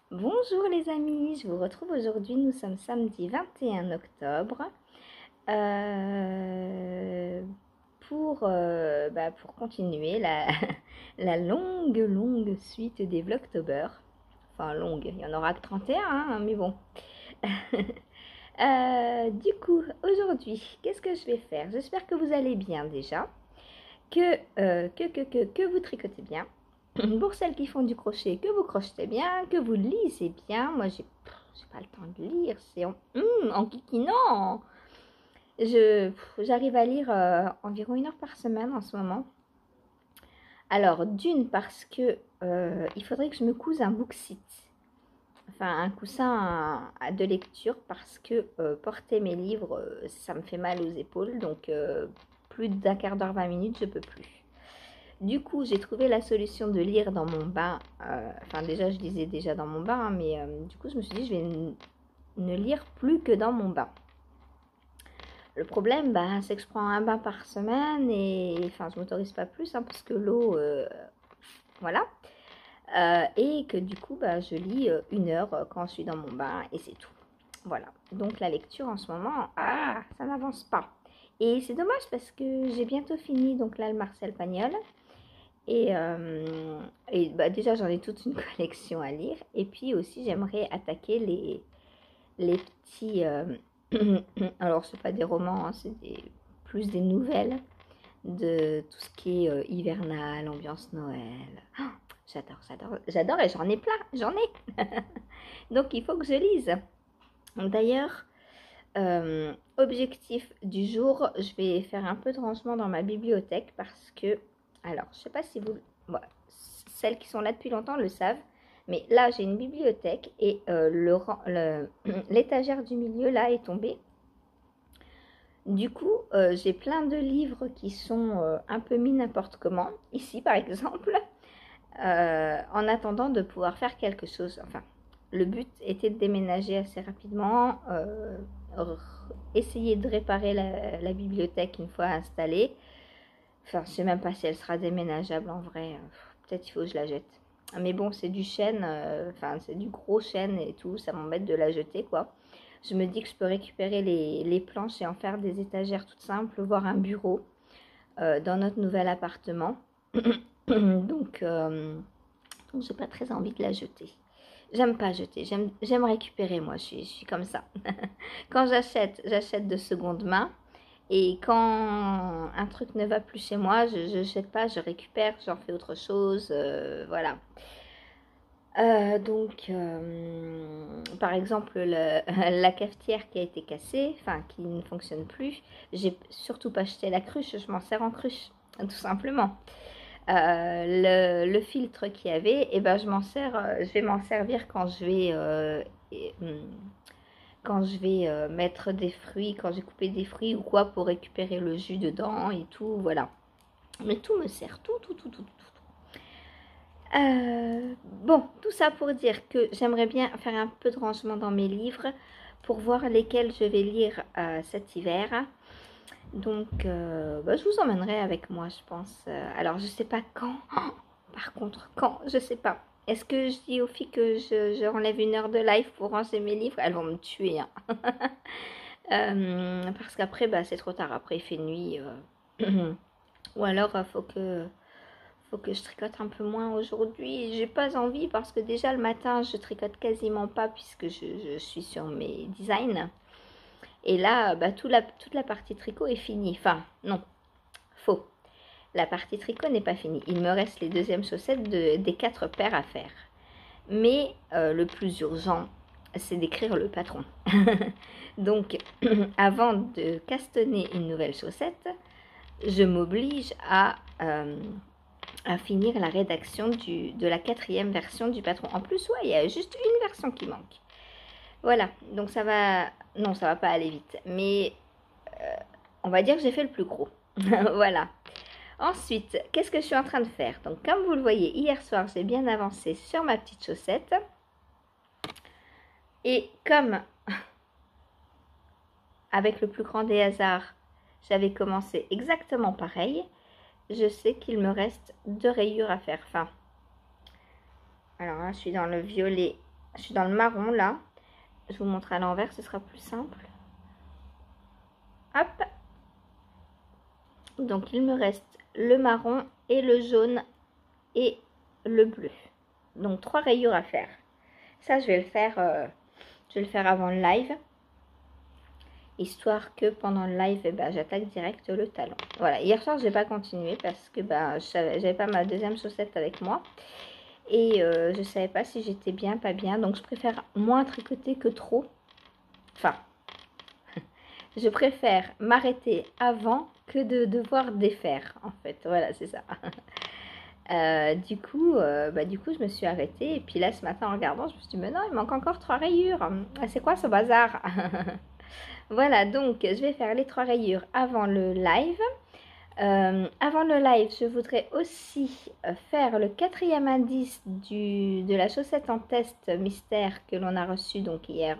Bonjour les amis, je vous retrouve aujourd'hui, nous sommes samedi 21 octobre euh, pour continuer la longue suite des Vlogtober. Enfin longue, il y en aura que 31, hein, mais bon. Du coup, aujourd'hui, qu'est-ce que je vais faire? J'espère que vous allez bien déjà, que vous tricotez bien. Pour celles qui font du crochet, que vous crochetez bien, que vous lisez bien. Moi, j'ai pas le temps de lire. C'est en kikinant. J'arrive à lire environ 1 heure par semaine en ce moment. Alors, d'une, parce que il faudrait que je me couse un booksit. Enfin, un coussin de lecture parce que porter mes livres, ça me fait mal aux épaules. Donc, plus d'un quart d'heure, 20 minutes, je peux plus. Du coup, j'ai trouvé la solution de lire dans mon bain. Enfin, déjà, je lisais déjà dans mon bain, hein, mais du coup, je me suis dit, je vais ne lire plus que dans mon bain. Le problème, bah, c'est que je prends un bain par semaine et enfin, je m'autorise pas plus hein, parce que l'eau, voilà. Et que du coup, bah, je lis 1 heure quand je suis dans mon bain et c'est tout. Voilà. Donc, la lecture en ce moment, ça n'avance pas. Et c'est dommage parce que j'ai bientôt fini donc là le Marcel Pagnol. Et bah, déjà, j'en ai toute une collection à lire. Et puis aussi, j'aimerais attaquer les petits... alors, c'est pas des romans, hein, c'est plus des nouvelles de tout ce qui est hivernal, ambiance Noël. Oh, j'adore et j'en ai plein, j'en ai. Donc, il faut que je lise. D'ailleurs, objectif du jour, je vais faire un peu de rangement dans ma bibliothèque parce que, alors, je sais pas si vous, bon, celles qui sont là depuis longtemps le savent, mais là j'ai une bibliothèque et l'étagère du milieu là est tombée. Du coup, j'ai plein de livres qui sont un peu mis n'importe comment, ici par exemple, en attendant de pouvoir faire quelque chose. Enfin, le but était de déménager assez rapidement, essayer de réparer la bibliothèque une fois installée. Enfin, je sais même pas si elle sera déménageable en vrai. Peut-être il faut que je la jette. Mais bon, c'est du chêne, enfin c'est du gros chêne et tout, ça m'embête de la jeter quoi. Je me dis que je peux récupérer les planches et en faire des étagères toutes simples, voire un bureau dans notre nouvel appartement. Donc, j'ai pas très envie de la jeter. J'aime pas jeter, j'aime récupérer moi, je suis comme ça. Quand j'achète de seconde main. Et quand un truc ne va plus chez moi, je jette pas, je récupère, j'en fais autre chose, voilà. Par exemple, la cafetière qui a été cassée, enfin qui ne fonctionne plus, j'ai surtout pas acheté la cruche, je m'en sers en cruche, tout simplement. Le filtre qu'il y avait, et ben je vais m'en servir quand je vais mettre des fruits, quand j'ai coupé des fruits ou quoi pour récupérer le jus dedans et tout, voilà. Mais tout me sert, tout. Bon, tout ça pour dire que j'aimerais bien faire un peu de rangement dans mes livres pour voir lesquels je vais lire cet hiver. Donc, je vous emmènerai avec moi, je pense. Alors, je sais pas quand. Oh, par contre, quand, je sais pas. Est-ce que je dis aux filles que je enlève 1 heure de live pour ranger mes livres? Elles vont me tuer, hein. Parce qu'après, bah, c'est trop tard. Après, il fait nuit. Ou alors, faut que je tricote un peu moins aujourd'hui. J'ai pas envie parce que déjà le matin, je tricote quasiment pas puisque je suis sur mes designs. Et là, bah, toute la partie tricot est finie. Enfin, non, faux. La partie tricot n'est pas finie. Il me reste les deuxièmes chaussettes des 4 paires à faire. Mais le plus urgent, c'est d'écrire le patron. Donc, avant de castonner une nouvelle chaussette, je m'oblige à finir la rédaction de la 4e version du patron. En plus, ouais, il y a juste une version qui manque. Voilà, donc ça va... Non, ça va pas aller vite. Mais on va dire que j'ai fait le plus gros. Voilà. Ensuite, qu'est-ce que je suis en train de faire? Donc, comme vous le voyez, hier soir, j'ai bien avancé sur ma petite chaussette. Et comme, avec le plus grand des hasards, j'avais commencé exactement pareil, je sais qu'il me reste 2 rayures à faire. Enfin, alors là, je suis dans le violet Je suis dans le marron là. Je vous montre à l'envers, ce sera plus simple. Hop. Donc il me reste le marron et le jaune et le bleu. Donc 3 rayures à faire. Ça je vais le faire avant le live. Histoire que pendant le live, j'attaque direct le talon. Voilà, hier soir je n'ai pas continué parce que j'avais pas ma deuxième chaussette avec moi. Et je ne savais pas si j'étais bien, pas bien. Donc je préfère moins tricoter que trop. Enfin, je préfère m'arrêter avant que de devoir défaire, en fait. Voilà, c'est ça. Du coup, je me suis arrêtée. Et puis là, ce matin, en regardant, je me suis dit, mais non, il manque encore 3 rayures. C'est quoi ce bazar? Voilà, donc, je vais faire les 3 rayures avant le live. Avant le live, je voudrais aussi faire le 4e indice de la chaussette en test mystère que l'on a reçu donc hier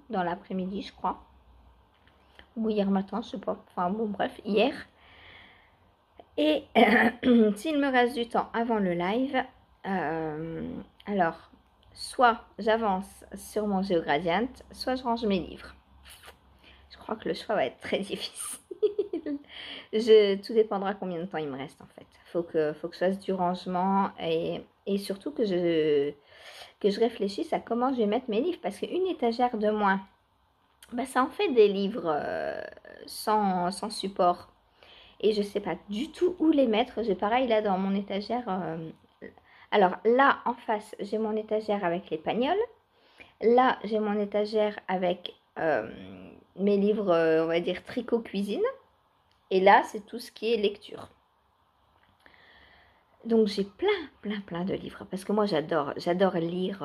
dans l'après-midi, je crois. Ou hier matin, je sais pas. Enfin bon, bref, hier. Et s'il me reste du temps avant le live, alors, soit j'avance sur mon GeoGradient, soit je range mes livres. Je crois que le choix va être très difficile. Tout dépendra combien de temps il me reste en fait. Faut que je fasse du rangement et surtout que je réfléchisse à comment je vais mettre mes livres. Parce qu'une étagère de moins, ça en fait des livres sans support. Et je ne sais pas du tout où les mettre. J'ai pareil là dans mon étagère. Alors là en face, j'ai mon étagère avec les pagnoles. Là, j'ai mon étagère avec mes livres, on va dire, tricot cuisine. Et là, c'est tout ce qui est lecture. Donc, j'ai plein de livres. Parce que moi, j'adore lire.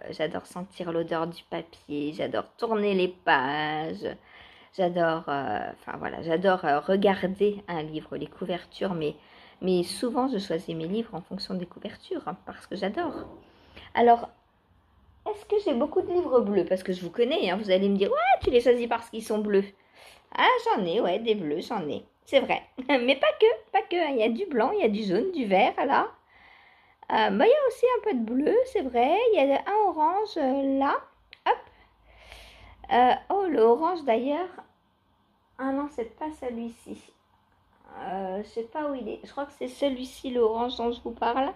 J'adore sentir l'odeur du papier. J'adore tourner les pages. J'adore regarder un livre, les couvertures. Mais souvent, je choisis mes livres en fonction des couvertures. Parce que j'adore. Alors, est-ce que j'ai beaucoup de livres bleus? Parce que je vous connais, hein, vous allez me dire, ouais, tu les choisis parce qu'ils sont bleus. Ah, j'en ai, ouais, des bleus, j'en ai. C'est vrai. Mais pas que. Il y a du blanc, il y a du jaune, du vert, là. Il y a aussi un peu de bleu, c'est vrai. Il y a un orange, là. Hop. Oh, le orange, d'ailleurs. Ah non, c'est pas celui-ci. Je sais pas où il est. Je crois que c'est celui-ci, l'orange dont je vous parle.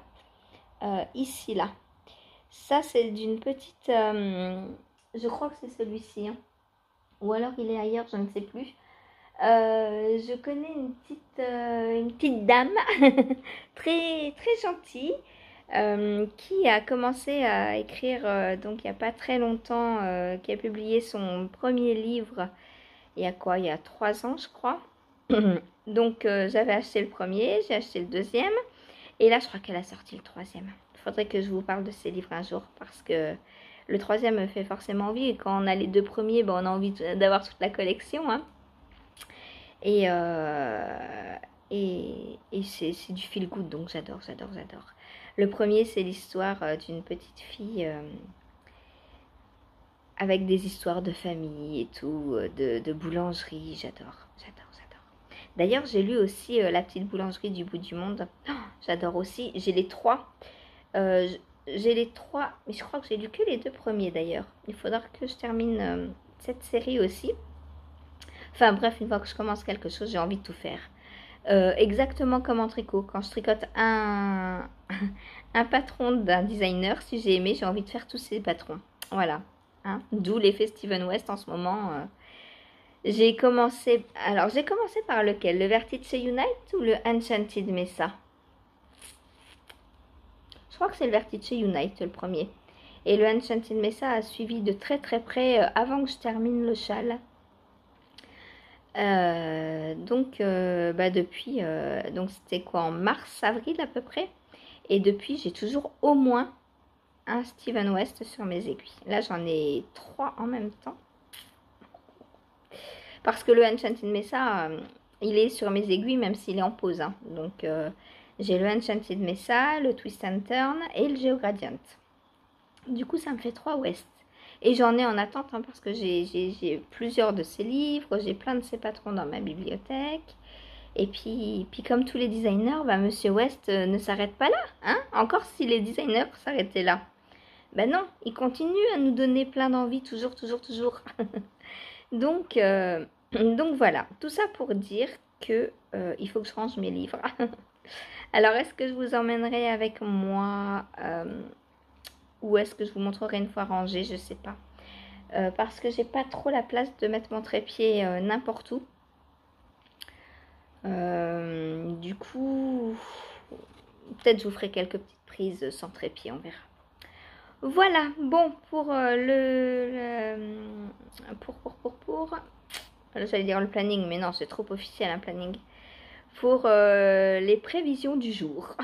Ici, là. Ça, c'est d'une petite... je crois que c'est celui-ci. Hein. Ou alors il est ailleurs, je ne sais plus. Je connais une petite dame très gentille qui a commencé à écrire donc il n'y a pas très longtemps, qui a publié son premier livre il y a 3 ans je crois. Donc j'avais acheté le premier, j'ai acheté le deuxième et là je crois qu'elle a sorti le 3e. Il faudrait que je vous parle de ces livres un jour parce que le 3e me fait forcément envie et quand on a les 2 premiers, on a envie d'avoir toute la collection. Hein. Et c'est du feel good, donc j'adore. Le premier, c'est l'histoire d'une petite fille avec des histoires de famille et tout, de boulangerie. J'adore. D'ailleurs, j'ai lu aussi La petite boulangerie du bout du monde. Oh, j'adore aussi. J'ai les 3. J'ai les 3, mais je crois que j'ai lu que les 2 premiers d'ailleurs. Il faudra que je termine cette série aussi. Enfin bref, une fois que je commence quelque chose, j'ai envie de tout faire. Exactement comme en tricot. Quand je tricote un patron d'un designer, si j'ai aimé, j'ai envie de faire tous ces patrons. Voilà. Hein. D'où l'effet Steven West en ce moment. J'ai commencé par lequel? Le Vertice Unite ou le Enchanted Mesa? Je crois que c'est le Vertice Unite le premier. Et le Enchanted Mesa a suivi de très près avant que je termine le châle. Depuis, donc c'était quoi, en mars, avril à peu près. Et depuis, j'ai toujours au moins un Steven West sur mes aiguilles. Là, j'en ai 3 en même temps. Parce que le Enchanted Mesa, il est sur mes aiguilles, même s'il est en pause. Hein. Donc, j'ai le Enchanted Mesa, le Twist and Turn et le Geogradient. Du coup, ça me fait 3 West. Et j'en ai en attente hein, parce que j'ai plusieurs de ces livres, j'ai plein de ces patrons dans ma bibliothèque. Et puis comme tous les designers, Monsieur West ne s'arrête pas là. Hein, encore si les designers s'arrêtaient là. Ben non, il continue à nous donner plein d'envie, toujours, toujours, toujours. Donc, donc voilà, tout ça pour dire que il faut que je range mes livres. Alors, est-ce que je vous emmènerai avec moi ou est-ce que je vous montrerai une fois rangé? Je sais pas. Parce que j'ai pas trop la place de mettre mon trépied n'importe où. Du coup, peut-être je vous ferai quelques petites prises sans trépied, on verra. Voilà, bon, pour j'allais dire le planning, mais non, c'est trop officiel un planning. Pour les prévisions du jour.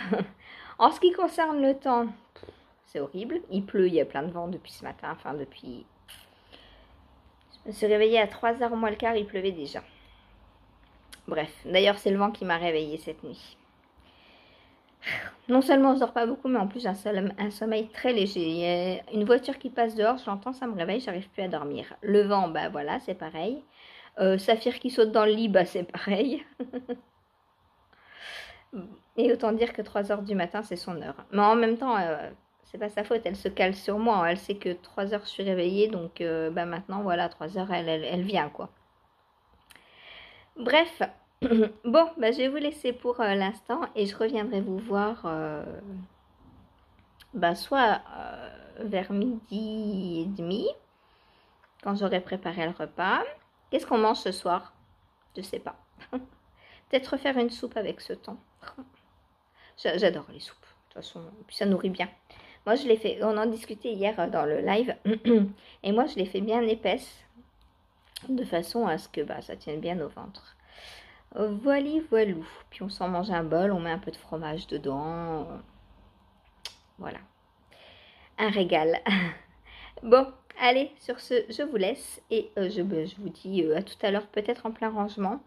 En ce qui concerne le temps, c'est horrible. Il pleut, il y a plein de vent depuis ce matin. Enfin, depuis... Je me suis réveillée à 3h moins le quart, il pleuvait déjà. Bref, d'ailleurs, c'est le vent qui m'a réveillée cette nuit. Non seulement je dors pas beaucoup, mais en plus j'ai un sommeil très léger. Il y a une voiture qui passe dehors, je l'entends, ça me réveille, j'arrive plus à dormir. Le vent, bah voilà, c'est pareil. Saphir qui saute dans le lit, bah c'est pareil. Et autant dire que 3h du matin, c'est son heure. Mais en même temps, c'est pas sa faute, elle se cale sur moi. Elle sait que 3h, je suis réveillée, donc bah maintenant, voilà, 3h, elle vient, quoi. Bref, bon, bah, je vais vous laisser pour l'instant et je reviendrai vous voir bah, soit vers midi et demi, quand j'aurai préparé le repas. Qu'est-ce qu'on mange ce soir? Je sais pas. Peut-être refaire une soupe avec ce thon. J'adore les soupes. De toute façon, puis ça nourrit bien. Moi, je l'ai fait, on en discutait hier dans le live, et moi, je l'ai fait bien épaisse, de façon à ce que bah, ça tienne bien au ventre. Voilà, voilou. Puis on s'en mange un bol, on met un peu de fromage dedans. Voilà. Un régal. Bon, allez, sur ce, je vous laisse, et je vous dis à tout à l'heure, peut-être en plein rangement,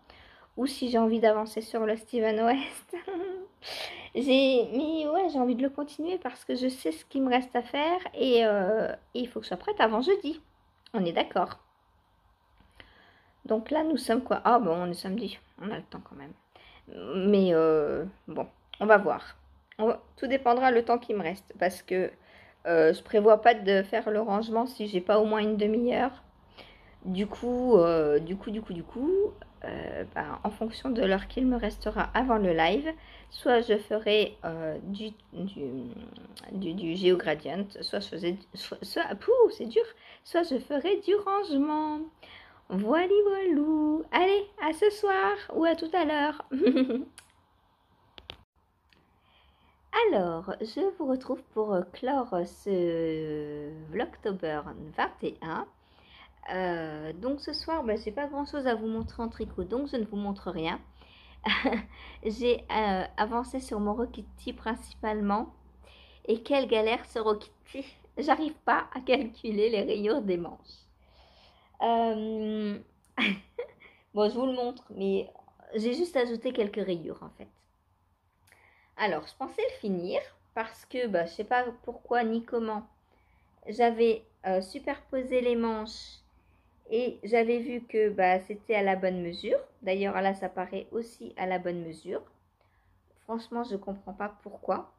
ou si j'ai envie d'avancer sur le Steven West. Mais ouais, j'ai envie de le continuer parce que je sais ce qu'il me reste à faire et il faut que je sois prête avant jeudi. On est d'accord. Donc là, nous sommes quoi? Ah bon, on est samedi. On a le temps quand même. Mais bon, on va voir. Tout dépendra le temps qui me reste parce que je prévois pas de faire le rangement si j'ai pas au moins une demi-heure. Du coup, ben, en fonction de l'heure qu'il me restera avant le live, soit je ferai du GeoGradient, soit je faisais, c'est dur, soit je ferai du rangement. Voilà, voilou. Allez, à ce soir ou à tout à l'heure. Alors, je vous retrouve pour clore ce Vlogtober 21. Donc ce soir, bah, j'ai pas grand chose à vous montrer en tricot, donc je ne vous montre rien. J'ai avancé sur mon Rokitty principalement. Et quelle galère ce Rokitty! J'arrive pas à calculer les rayures des manches. Bon, je vous le montre, mais j'ai juste ajouté quelques rayures en fait. Alors, je pensais le finir parce que bah, je sais pas pourquoi ni comment. J'avais superposé les manches. Et j'avais vu que bah, c'était à la bonne mesure. D'ailleurs, là, ça paraît aussi à la bonne mesure. Franchement, je ne comprends pas pourquoi.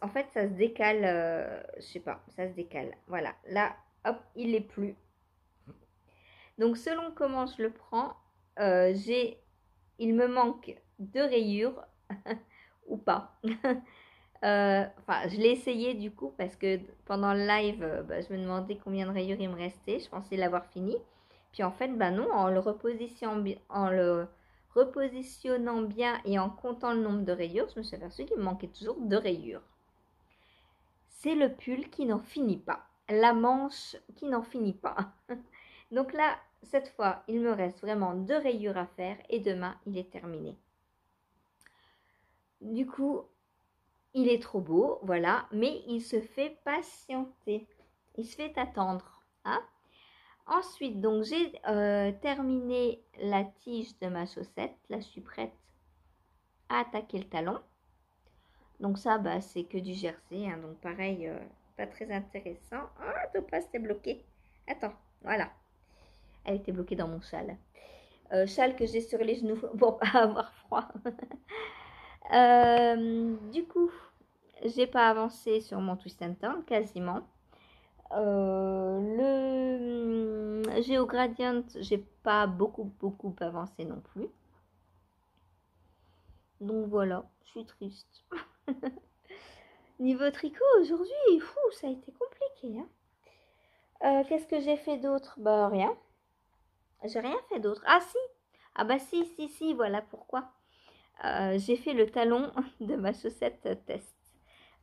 En fait, ça se décale. Je sais pas, ça se décale. Voilà, là, hop, il n'est plus. Donc, selon comment je le prends, il me manque 2 rayures ou pas. Enfin, je l'ai essayé du coup parce que pendant le live, bah, je me demandais combien de rayures il me restait. Je pensais l'avoir fini. Puis en fait, bah non, en le repositionnant bien et en comptant le nombre de rayures, je me suis aperçue qu'il me manquait toujours 2 rayures. C'est le pull qui n'en finit pas. La manche qui n'en finit pas. Donc là, cette fois, il me reste vraiment 2 rayures à faire et demain, il est terminé. Du coup, il est trop beau, voilà, mais il se fait patienter. Il se fait attendre. Hein? Ensuite, donc j'ai terminé la tige de ma chaussette. Là, je suis prête à attaquer le talon. Donc ça, bah, c'est que du jersey. Hein, donc pareil, pas très intéressant. Ah, Topaz, t'es bloquée. Attends, voilà. Elle était bloquée dans mon châle. Châle que j'ai sur les genoux pour pas avoir froid. Du coup, j'ai pas avancé sur mon twist and turn quasiment. Le GeoGradient, j'ai pas beaucoup avancé non plus. Donc voilà, je suis triste. Niveau tricot aujourd'hui, ça a été compliqué. Hein. Qu'est-ce que j'ai fait d'autre? Bah rien. J'ai rien fait d'autre. Ah si. Ah bah si, voilà pourquoi. J'ai fait le talon de ma chaussette test.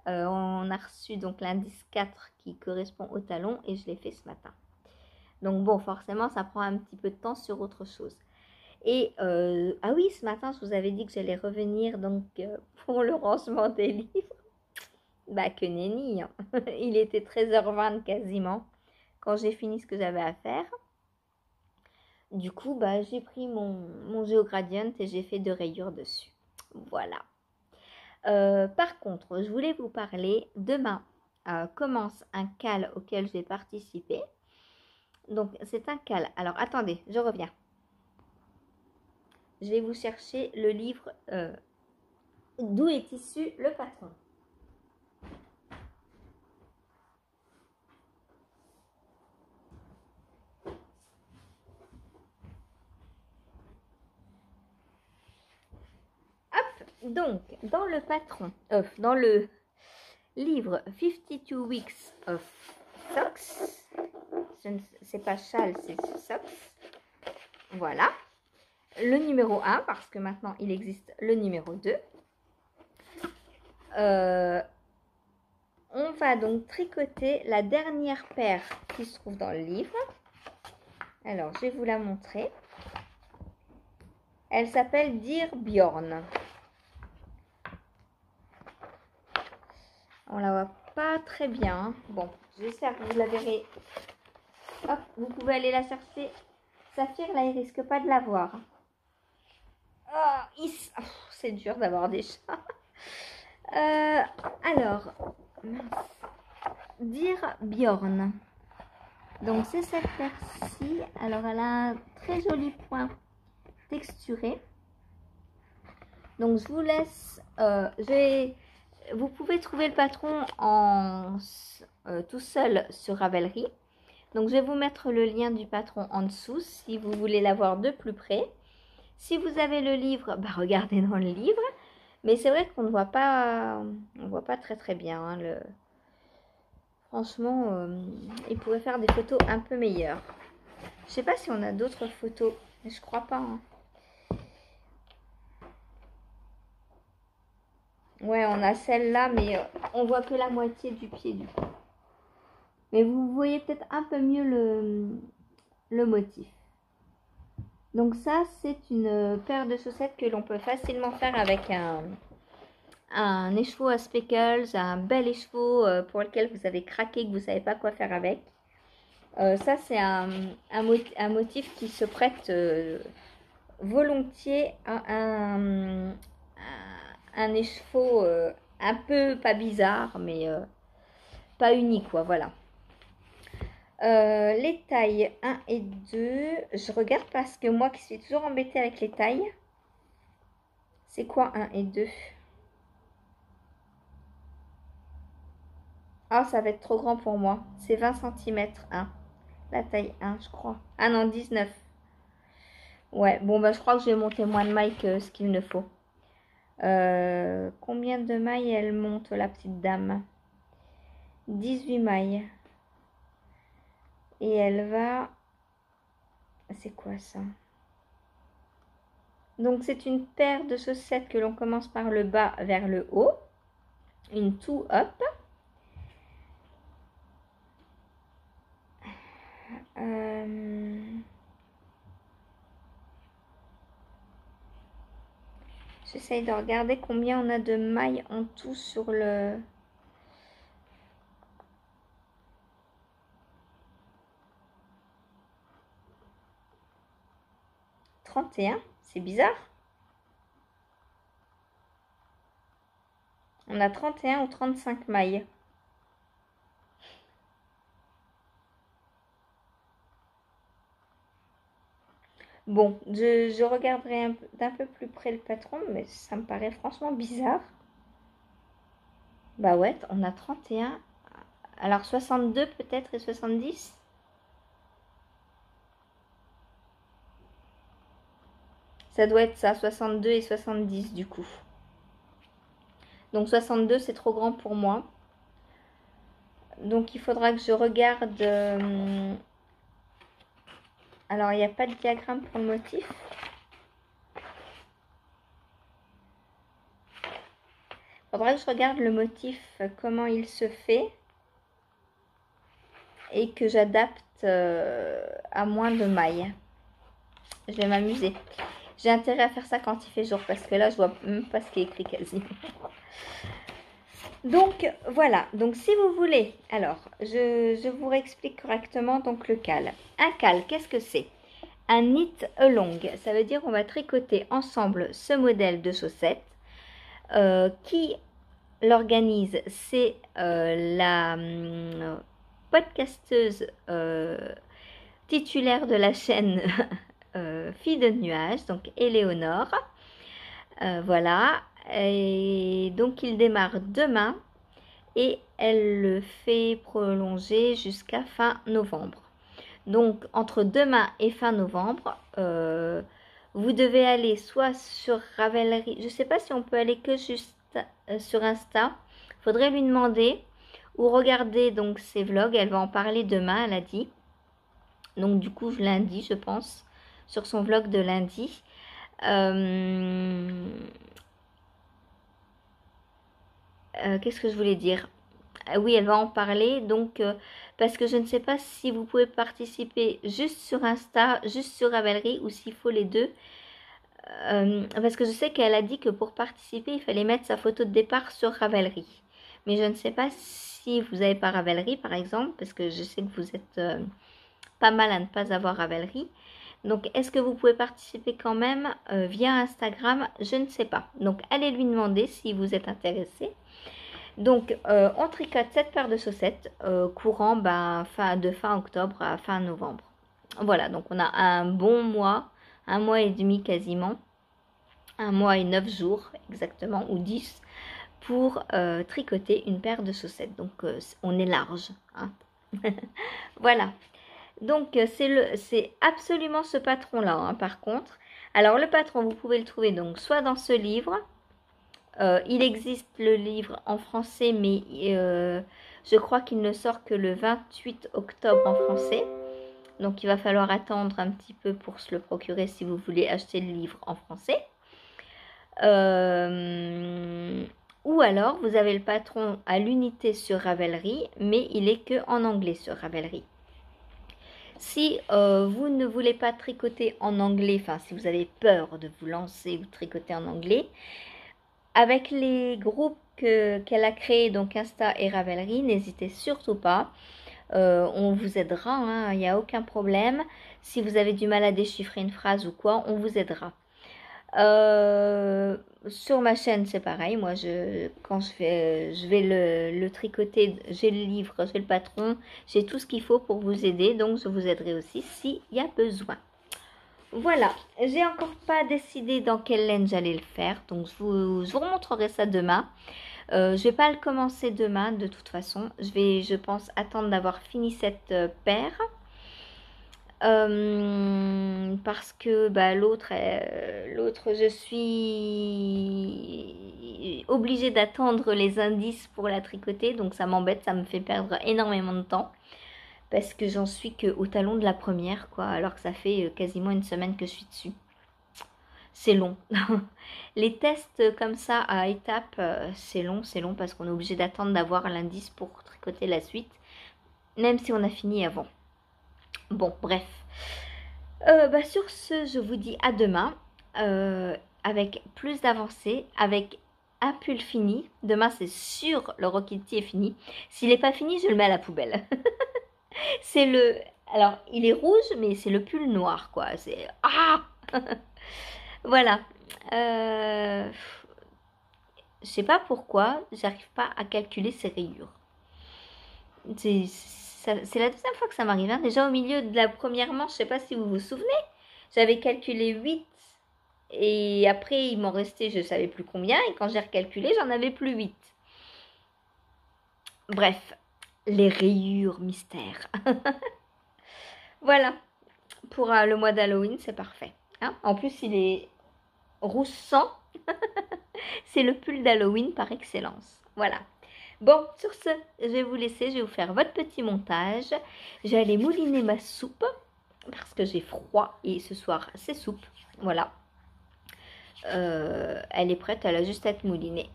On a reçu donc l'indice 4 qui correspond au talon et je l'ai fait ce matin. Donc bon, forcément, ça prend un petit peu de temps sur autre chose. Et ah oui, ce matin, je vous avais dit que j'allais revenir donc pour le rangement des livres. Bah que nenni, hein. Il était 13h20 quasiment quand j'ai fini ce que j'avais à faire. Du coup, bah, j'ai pris mon GeoGradient et j'ai fait 2 rayures dessus. Voilà. Par contre, je voulais vous parler, demain commence un CAL auquel je vais participer. Donc, c'est un CAL. Alors, attendez, je reviens. Je vais vous chercher le livre d'où est issu le patron. Hop, donc, dans le patron, dans le livre 52 Weeks of Socks, c'est pas châle, c'est socks. Voilà. Le numéro 1, parce que maintenant il existe le numéro 2. On va donc tricoter la dernière paire qui se trouve dans le livre. Alors, je vais vous la montrer. Elle s'appelle Dear Bjorn. On la voit pas très bien. Bon, j'espère que vous la verrez. Hop, vous pouvez aller la chercher. Saphir, là, il risque pas de la voir. Oh, c'est dur d'avoir des chats. Alors, Dear Bjorn. Donc, c'est cette paire-ci. Alors, elle a un très joli point texturé. Donc, je vous laisse. Vous pouvez trouver le patron tout seul sur Ravelry. Donc, je vais vous mettre le lien du patron en dessous si vous voulez l'avoir de plus près. Si vous avez le livre, bah, regardez dans le livre. Mais c'est vrai qu'on ne voit pas, très bien. Hein, Franchement, il pourrait faire des photos un peu meilleures. Je sais pas si on a d'autres photos, mais je crois pas. Hein. Ouais, on a celle-là, mais on voit que la moitié du pied du coup. Mais vous voyez peut-être un peu mieux le motif. Donc ça, c'est une paire de chaussettes que l'on peut facilement faire avec un écheveau à speckles, un bel écheveau pour lequel vous avez craqué, que vous ne savez pas quoi faire avec. Ça, c'est un motif qui se prête volontiers à un écheveau un peu, pas bizarre, mais pas unique, quoi, voilà. Les tailles 1 et 2, je regarde parce que moi qui suis toujours embêtée avec les tailles, c'est quoi 1 et 2? Ah, ça va être trop grand pour moi. C'est 20 cm 1. La taille 1, je crois. Ah non, 19. Ouais, bon, bah, je crois que je vais monter moins de mailles que ce qu'il ne faut. Combien de mailles elle monte, la petite dame? 18 mailles. Et elle va... C'est quoi ça? Donc, c'est une paire de chaussettes que l'on commence par le bas vers le haut. Une two-up. J'essaye de regarder combien on a de mailles en tout sur le... « 31 », c'est bizarre. On a 31 ou 35 mailles. Bon, je regarderai d'un peu plus près le patron, mais ça me paraît franchement bizarre. Bah ouais, on a 31. Alors 62 peut-être et 70. Ça doit être ça, 62 et 70 du coup. Donc 62 c'est trop grand pour moi. Donc il faudra que je regarde. Alors il n'y a pas de diagramme pour le motif. Il faudra que je regarde le motif, comment il se fait. Et que j'adapte à moins de mailles. Je vais m'amuser. J'ai intérêt à faire ça quand il fait jour parce que là je vois même pas ce qui est écrit quasi. Donc voilà, donc si vous voulez, alors je vous réexplique correctement donc le cal. Un cal, qu'est-ce que c'est? Un knit along, ça veut dire on va tricoter ensemble ce modèle de chaussettes. Qui l'organise, c'est la podcasteuse titulaire de la chaîne Fille de Nuages, donc Éléonore. Voilà, et donc il démarre demain et elle le fait prolonger jusqu'à fin novembre. Donc entre demain et fin novembre, vous devez aller soit sur Ravelry, je ne sais pas si on peut aller que juste sur Insta, il faudrait lui demander, ou regarder donc ses vlogs, elle va en parler demain, elle a dit. Donc du coup lundi je pense, sur son vlog de lundi. Qu'est-ce que je voulais dire? Oui, elle va en parler, donc parce que je ne sais pas si vous pouvez participer juste sur Insta, juste sur Ravelry, ou s'il faut les deux. Parce que je sais qu'elle a dit que pour participer, il fallait mettre sa photo de départ sur Ravelry. Mais je ne sais pas si vous n'avez pas Ravelry, par exemple, parce que je sais que vous êtes pas mal à ne pas avoir Ravelry. Donc, est-ce que vous pouvez participer quand même via Instagram? Je ne sais pas. Donc, allez lui demander si vous êtes intéressé. Donc, on tricote cette paire de chaussettes courant de fin octobre à fin novembre. Voilà, donc on a un bon mois, un mois et demi quasiment, un mois et 9 jours exactement, ou 10, pour tricoter une paire de chaussettes. Donc, on est large. Hein. Voilà. Donc, c'est absolument ce patron-là, hein, par contre. Alors, le patron, vous pouvez le trouver donc soit dans ce livre. Il existe le livre en français, mais je crois qu'il ne sort que le 28 octobre en français. Donc, il va falloir attendre un petit peu pour se le procurer si vous voulez acheter le livre en français. Ou alors, vous avez le patron à l'unité sur Ravelry, mais il est que en anglais sur Ravelry. Si vous ne voulez pas tricoter en anglais, enfin si vous avez peur de vous lancer ou tricoter en anglais, avec les groupes qu'elle a créés, donc Insta et Ravelry, n'hésitez surtout pas. On vous aidera, hein, il n'y a aucun problème. Si vous avez du mal à déchiffrer une phrase ou quoi, on vous aidera. Sur ma chaîne, c'est pareil. Moi, quand je vais le tricoter, j'ai le livre, j'ai le patron, j'ai tout ce qu'il faut pour vous aider. Donc, je vous aiderai aussi s'il y a besoin. Voilà, j'ai encore pas décidé dans quelle laine j'allais le faire. Donc, je vous remontrerai ça demain. Je vais pas le commencer demain de toute façon. Je pense, attendre d'avoir fini cette paire. Parce que l'autre, je suis obligée d'attendre les indices pour la tricoter, donc ça m'embête, ça me fait perdre énormément de temps parce que j'en suis qu'au talon de la première, quoi, alors que ça fait quasiment une semaine que je suis dessus. C'est long. Les tests comme ça à étapes, c'est long parce qu'on est obligé d'attendre d'avoir l'indice pour tricoter la suite, même si on a fini avant. Bon, bref. Sur ce, je vous dis à demain avec plus d'avancées, avec un pull fini. Demain, c'est sûr, le Rokiti est fini. S'il n'est pas fini, je le mets à la poubelle. C'est le... Alors, il est rouge, mais c'est le pull noir, quoi. C'est... Ah Voilà. Je sais pas pourquoi, j'arrive pas à calculer ces rayures. C'est la deuxième fois que ça m'arrive. Hein. Déjà au milieu de la première manche, je sais pas si vous vous souvenez, j'avais calculé 8 et après il m'en restait je savais plus combien et quand j'ai recalculé j'en avais plus 8. Bref, les rayures mystères. Voilà, pour le mois d'Halloween, c'est parfait. Hein, en plus, il est rouge sang. C'est le pull d'Halloween par excellence. Voilà. Bon, sur ce, je vais vous laisser, je vais vous faire votre petit montage. Je vais aller mouliner ma soupe parce que j'ai froid et ce soir, c'est soupe. Voilà. Elle est prête, elle a juste à être moulinée.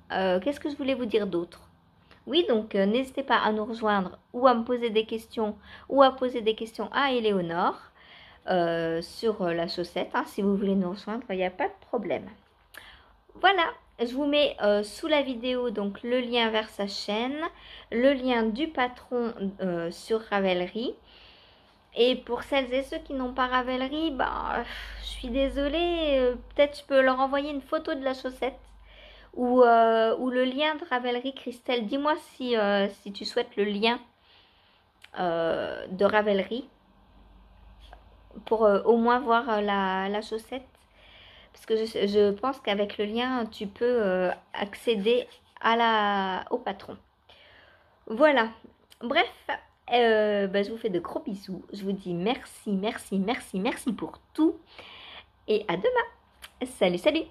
Qu'est-ce que je voulais vous dire d'autre? Oui, donc n'hésitez pas à nous rejoindre ou à me poser des questions ou à poser des questions à Éléonore sur la chaussette. Hein, si vous voulez nous rejoindre, il n'y a pas de problème. Voilà, je vous mets sous la vidéo donc le lien vers sa chaîne, le lien du patron sur Ravelry. Et pour celles et ceux qui n'ont pas Ravelry, bah, je suis désolée, peut-être je peux leur envoyer une photo de la chaussette ou le lien de Ravelry. Christelle, dis-moi si tu souhaites le lien de Ravelry pour au moins voir la chaussette. Parce que je pense qu'avec le lien, tu peux accéder au patron. Voilà. Bref, je vous fais de gros bisous. Je vous dis merci, merci, merci, merci pour tout. Et à demain. Salut, salut.